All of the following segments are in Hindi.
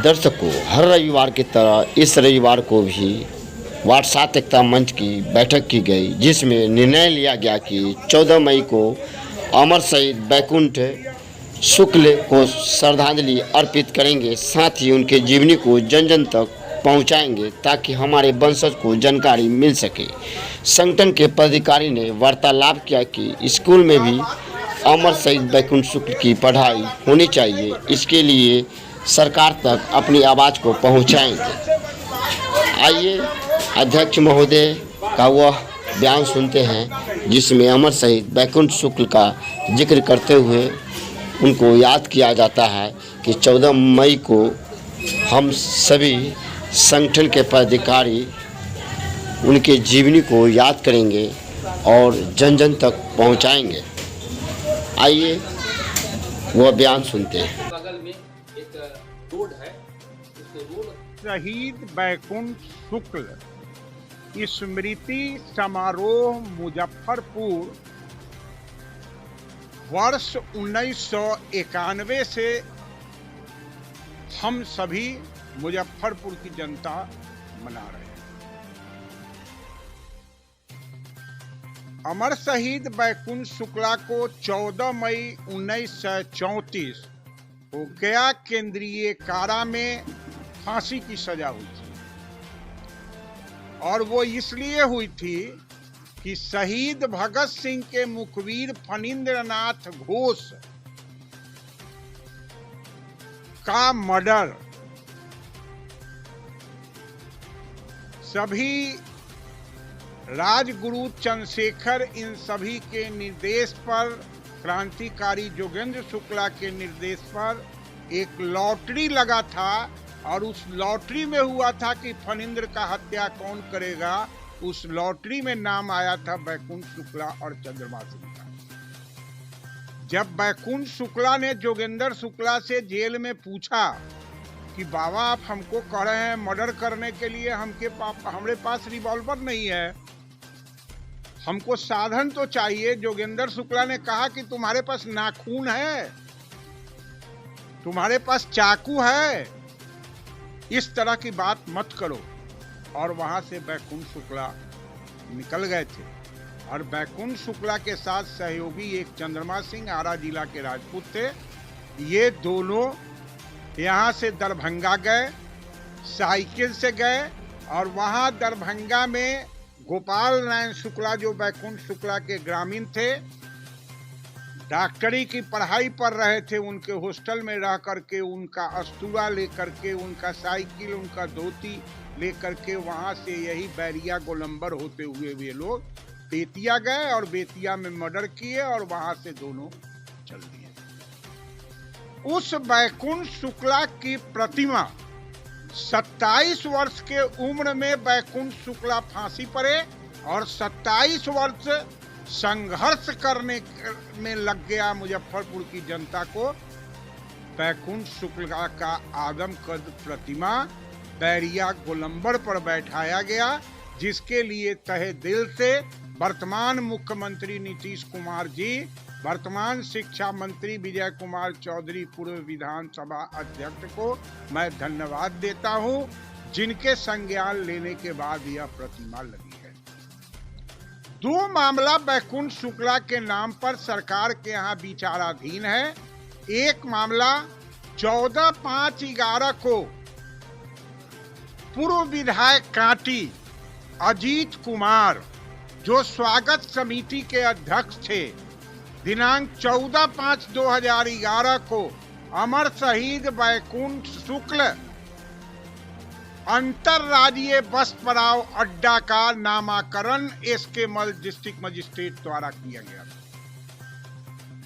दर्शकों, हर रविवार की तरह इस रविवार को भी वार्ड 7 एकता मंच की बैठक की गई, जिसमें निर्णय लिया गया कि 14 मई को अमर शहीद बैकुंठ शुक्ल को श्रद्धांजलि अर्पित करेंगे। साथ ही उनके जीवनी को जन जन तक पहुंचाएंगे ताकि हमारे वंशज को जानकारी मिल सके। संगठन के पदाधिकारी ने वार्तालाप किया कि स्कूल में भी अमर शहीद बैकुंठ शुक्ल की पढ़ाई होनी चाहिए। इसके लिए सरकार तक अपनी आवाज़ को पहुंचाएंगे। आइए अध्यक्ष महोदय का वह बयान सुनते हैं, जिसमें अमर शहीद बैकुंठ शुक्ल का जिक्र करते हुए उनको याद किया जाता है कि 14 मई को हम सभी संगठन के पदाधिकारी उनके जीवनी को याद करेंगे और जन जन तक पहुंचाएंगे। आइए वह बयान सुनते हैं। बगल में एक रोड है, उस रोड शहीद बैकुंठ शुक्ल स्मृति समारोह मुजफ्फरपुर वर्ष 1991 से हम सभी मुजफ्फरपुर की जनता मना रहे हैं। अमर शहीद बैकुंठ शुक्ला को 14 मई 1934 को गया केंद्रीय कारा में फांसी की सजा हुई थी, और वो इसलिए हुई थी कि शहीद भगत सिंह के मुखबिर फणींद्रनाथ घोष का मर्डर सभी राजगुरु चंद्रशेखर इन सभी के निर्देश पर, क्रांतिकारी जोगेंद्र शुक्ला के निर्देश पर एक लॉटरी लगा था, और उस लॉटरी में हुआ था कि फणींद्र का हत्या कौन करेगा। उस लॉटरी में नाम आया था बैकुंठ शुक्ला और चंद्रमा सिंह का। जब बैकुंठ शुक्ला ने जोगेंद्र शुक्ला से जेल में पूछा कि बाबा आप हमको कह रहे हैं मर्डर करने के लिए, हमारे पास रिवॉल्वर नहीं है, हमको साधन तो चाहिए। जोगेंद्र शुक्ला ने कहा कि तुम्हारे पास नाखून है, तुम्हारे पास चाकू है, इस तरह की बात मत करो। और वहां से बैकुंठ शुक्ला निकल गए थे, और बैकुंठ शुक्ला के साथ सहयोगी एक चंद्रमा सिंह आरा जिला के राजपूत थे। ये दोनों यहाँ से दरभंगा गए, साइकिल से गए, और वहाँ दरभंगा में गोपाल नारायण शुक्ला जो बैकुंठ शुक्ला के ग्रामीण थे, डॉक्टरी की पढ़ाई पर रहे थे, उनके हॉस्टल में रह करके उनका अस्तूरा लेकर के, उनका साइकिल, उनका धोती लेकर के वहाँ से यही बैरिया गोलंबर होते हुए वे लोग बेतिया गए, और बेतिया में मर्डर किए, और वहाँ से दोनों चल दिए। उस बैकुंठ शुक्ला की प्रतिमा 27 वर्ष के उम्र में बैकुंठ शुक्ला फांसी पड़े, और 27 वर्ष संघर्ष करने में लग गया मुजफ्फरपुर की जनता को। बैकुंठ शुक्ला का आदमकद प्रतिमा बैरिया गोलंबर पर बैठाया गया, जिसके लिए तहे दिल से वर्तमान मुख्यमंत्री नीतीश कुमार जी, वर्तमान शिक्षा मंत्री विजय कुमार चौधरी, पूर्व विधानसभा अध्यक्ष को मैं धन्यवाद देता हूं, जिनके संज्ञान लेने के बाद यह प्रतिमा लगी है। 2 मामला बैकुंठ शुक्ला के नाम पर सरकार के यहाँ विचाराधीन है। एक मामला 14/5/11 को पूर्व विधायक कांटी अजीत कुमार, जो स्वागत समिति के अध्यक्ष थे, दिनांक 14/5/2011 को अमर शहीद बैकुंठ शुक्ल अंतरराज्यीय बस पड़ाव अड्डा का नामकरण एसके मल डिस्ट्रिक्ट मजिस्ट्रेट द्वारा किया गया,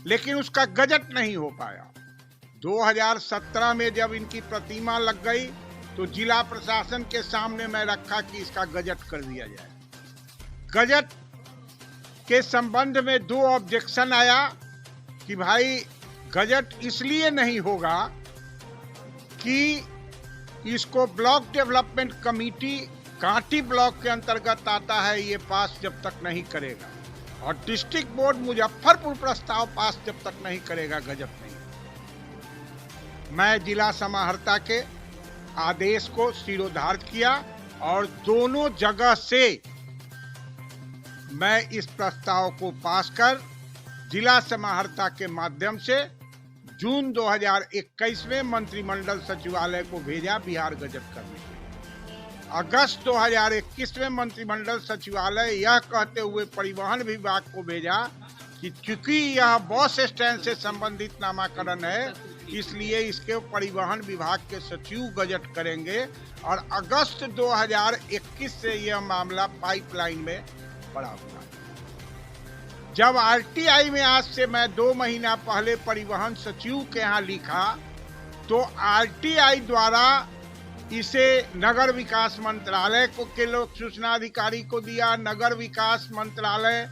लेकिन उसका गजट नहीं हो पाया। 2017 में जब इनकी प्रतिमा लग गई तो जिला प्रशासन के सामने मैं रखा कि इसका गजट कर दिया जाए। गजट के संबंध में 2 ऑब्जेक्शन आया कि भाई गजट इसलिए नहीं होगा कि इसको block development committee Kanti block के अंतर्गत आता है, ये पास जब तक नहीं करेगा, और डिस्ट्रिक्ट बोर्ड मुजफ्फरपुर प्रस्ताव पास जब तक नहीं करेगा, गजब नहीं। मैं जिला समाहर्ता के आदेश को शिरोधार्य किया और दोनों जगह से मैं इस प्रस्ताव को पास कर जिला समाहर्ता के माध्यम से जून 2021 में मंत्रिमंडल सचिवालय को भेजा बिहार गजट करने के लिए। अगस्त 2021 में मंत्रिमंडल सचिवालय यह कहते हुए परिवहन विभाग को भेजा कि चूंकि यह बस स्टैंड से संबंधित नामाकरण है, इसलिए इसके परिवहन विभाग के सचिव गजट करेंगे। और अगस्त 2021 से यह मामला पाइपलाइन में पड़ा हुआ। जब आरटीआई में आज से मैं 2 महीना पहले परिवहन सचिव के यहाँ लिखा, तो आरटीआई द्वारा इसे नगर विकास मंत्रालय को के लोक सूचना अधिकारी को दिया, नगर विकास मंत्रालय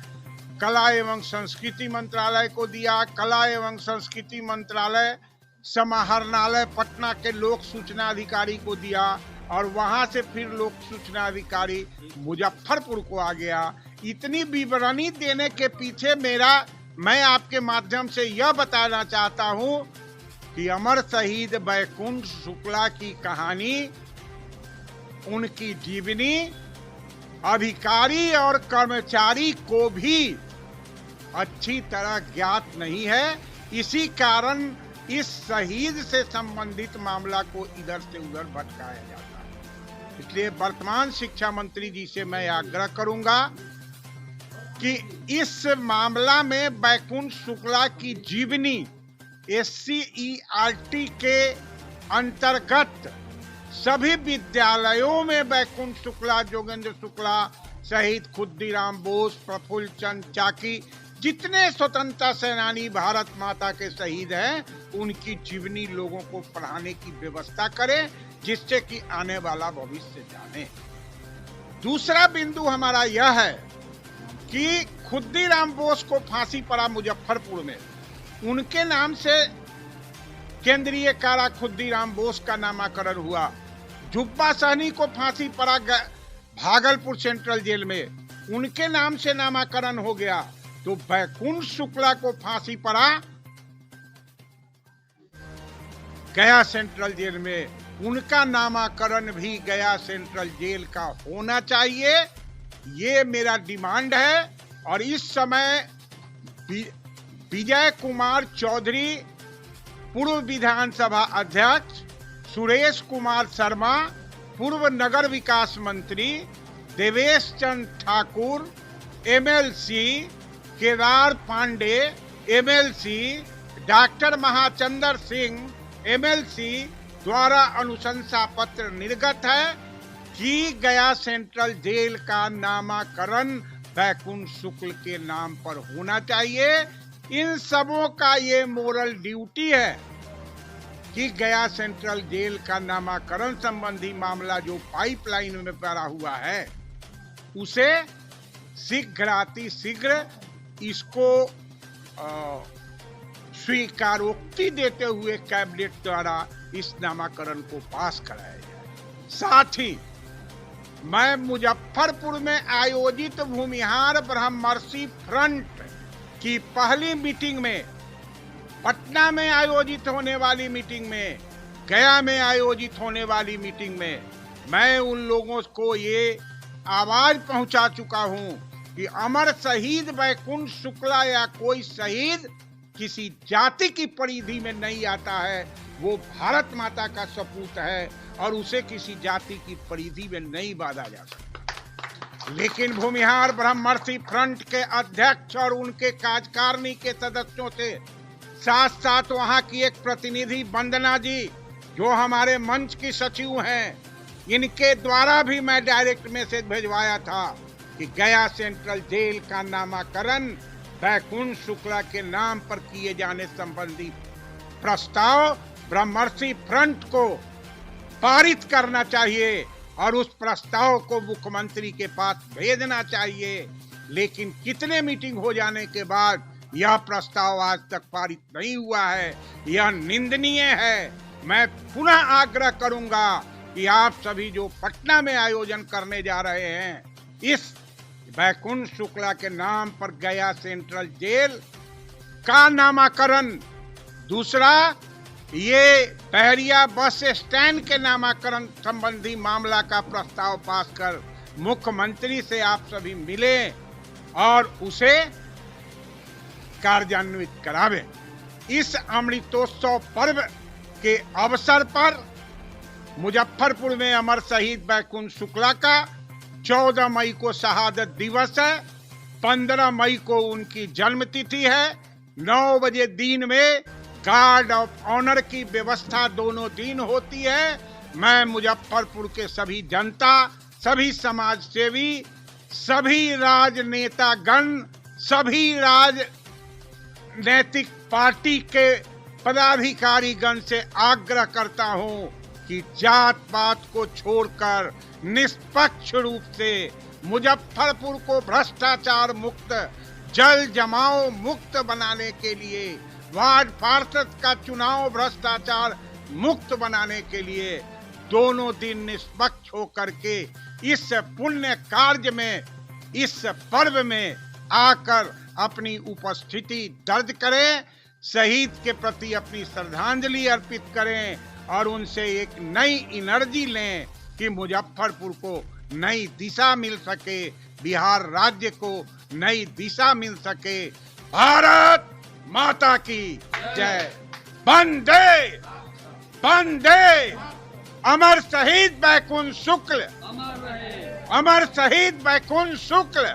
कला एवं संस्कृति मंत्रालय को दिया, कला एवं संस्कृति मंत्रालय समाहरणालय पटना के लोक सूचना अधिकारी को दिया, और वहां से फिर लोक सूचना अधिकारी मुजफ्फरपुर को आ गया। इतनी विवरणी देने के पीछे मैं आपके माध्यम से यह बताना चाहता हूं कि अमर शहीद बैकुंठ शुक्ला की कहानी, उनकी जीवनी अधिकारी और कर्मचारी को भी अच्छी तरह ज्ञात नहीं है। इसी कारण इस शहीद से संबंधित मामला को इधर से उधर भटकाया जाता है। इसलिए वर्तमान शिक्षा मंत्री जी से मैं आग्रह करूंगा कि इस मामला में बैकुंठ शुक्ला की जीवनी SCERT के अंतर्गत सभी विद्यालयों में बैकुंठ शुक्ला, जोगेंद्र शुक्ला सहित खुद्दीराम बोस, प्रफुल्ल चंद चाकी, जितने स्वतंत्रता सेनानी भारत माता के शहीद हैं, उनकी जीवनी लोगों को पढ़ाने की व्यवस्था करें, जिससे कि आने वाला भविष्य जाने। दूसरा बिंदु हमारा यह है कि खुद्दीराम बोस को फांसी पड़ा मुजफ्फरपुर में, उनके नाम से केंद्रीय कारा खुद्दीराम बोस का नामाकरण हुआ। जुब्बा सहनी को फांसी पड़ा भागलपुर सेंट्रल जेल में, उनके नाम से नामाकरण हो गया। तो बैकुंठ शुक्ला को फांसी पड़ा गया सेंट्रल जेल में, उनका नामाकरण भी गया सेंट्रल जेल का होना चाहिए। ये मेरा डिमांड है। और इस समय विजय कुमार चौधरी, पूर्व विधानसभा अध्यक्ष, सुरेश कुमार शर्मा, पूर्व नगर विकास मंत्री, Devesh Chand Thakur MLC, Kedar Pandey MLC, doctor Mahachandra Singh MLC द्वारा अनुशंसा पत्र निर्गत है कि गया सेंट्रल जेल का नामकरण बैकुंठ शुक्ल के नाम पर होना चाहिए। इन सबों का ये मोरल ड्यूटी है कि गया सेंट्रल जेल का नामकरण संबंधी मामला जो पाइपलाइन में पड़ा हुआ है, उसे शीघ्र इसको स्वीकारोक्ति देते हुए कैबिनेट द्वारा इस नामकरण को पास कराया जाए। साथ ही मैं मुजफ्फरपुर में आयोजित भूमिहार ब्रह्मर्षि फ्रंट की पहली मीटिंग में, पटना में आयोजित होने वाली मीटिंग में, गया में आयोजित होने वाली मीटिंग में मैं उन लोगों को ये आवाज पहुंचा चुका हूं कि अमर शहीद बैकुंठ शुक्ला या कोई शहीद किसी जाति की परिधि में नहीं आता है। वो भारत माता का सपूत है और उसे किसी जाति की परिधि में नहीं बांधा जा सकता। लेकिन भूमिहार ब्रह्मर्षि फ्रंट के अध्यक्ष और उनके कार्यकारिणी के सदस्यों से साथ साथ वहां की एक प्रतिनिधि वंदना जी, जो हमारे मंच की सचिव हैं, इनके द्वारा भी मैं डायरेक्ट मैसेज भिजवाया था कि गया सेंट्रल जेल का नामकरण बैकुंठ शुक्ला के नाम पर किए जाने संबंधी प्रस्ताव ब्रह्मर्षि फ्रंट को पारित करना चाहिए और उस प्रस्ताव को मुख्यमंत्री के पास भेजना चाहिए। लेकिन कितने मीटिंग हो जाने के बाद यह प्रस्ताव आज तक पारित नहीं हुआ है, यह निंदनीय है। मैं पुनः आग्रह करूंगा कि आप सभी जो पटना में आयोजन करने जा रहे हैं, इस बैकुंठ शुक्ला के नाम पर गया सेंट्रल जेल का नामकरण, दूसरा ये बहरिया बस स्टैंड के नामकरण संबंधी मामला का प्रस्ताव पास कर मुख्यमंत्री से आप सभी मिले और उसे कार्यान्वित करावे। इस अमृतोत्सव पर्व के अवसर पर मुजफ्फरपुर में अमर शहीद बैकुंठ शुक्ला का 14 मई को शहादत दिवस है, 15 मई को उनकी जन्मतिथि है। 9 बजे दिन में गार्ड ऑफ ऑनर की व्यवस्था दोनों दिन होती है। मैं मुजफ्फरपुर के सभी जनता, सभी समाज सेवी, सभी राजनेतागण, सभी राजनैतिक पार्टी के पदाधिकारीगण से आग्रह करता हूं कि जात पात को छोड़कर निष्पक्ष रूप से मुजफ्फरपुर को भ्रष्टाचार मुक्त, जल जमाव मुक्त बनाने के लिए, वार्ड पार्षद का चुनाव भ्रष्टाचार मुक्त बनाने के लिए दोनों दिन निष्पक्ष होकर के इस पुण्य कार्य में, इस पर्व में आकर अपनी उपस्थिति दर्ज करें, शहीद के प्रति अपनी श्रद्धांजलि अर्पित करें और उनसे एक नई एनर्जी लें कि मुजफ्फरपुर को नई दिशा मिल सके, बिहार राज्य को नई दिशा मिल सके। भारत माता की जय। वंदे वंदे। अमर शहीद बैकुंठ शुक्ल, अमर शहीद बैकुंठ शुक्ल।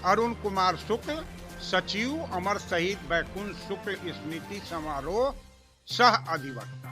अरुण कुमार शुक्ल, सचिव, अमर शहीद बैकुंठ शुक्ल स्मृति समारोह, सह अधिवक्ता।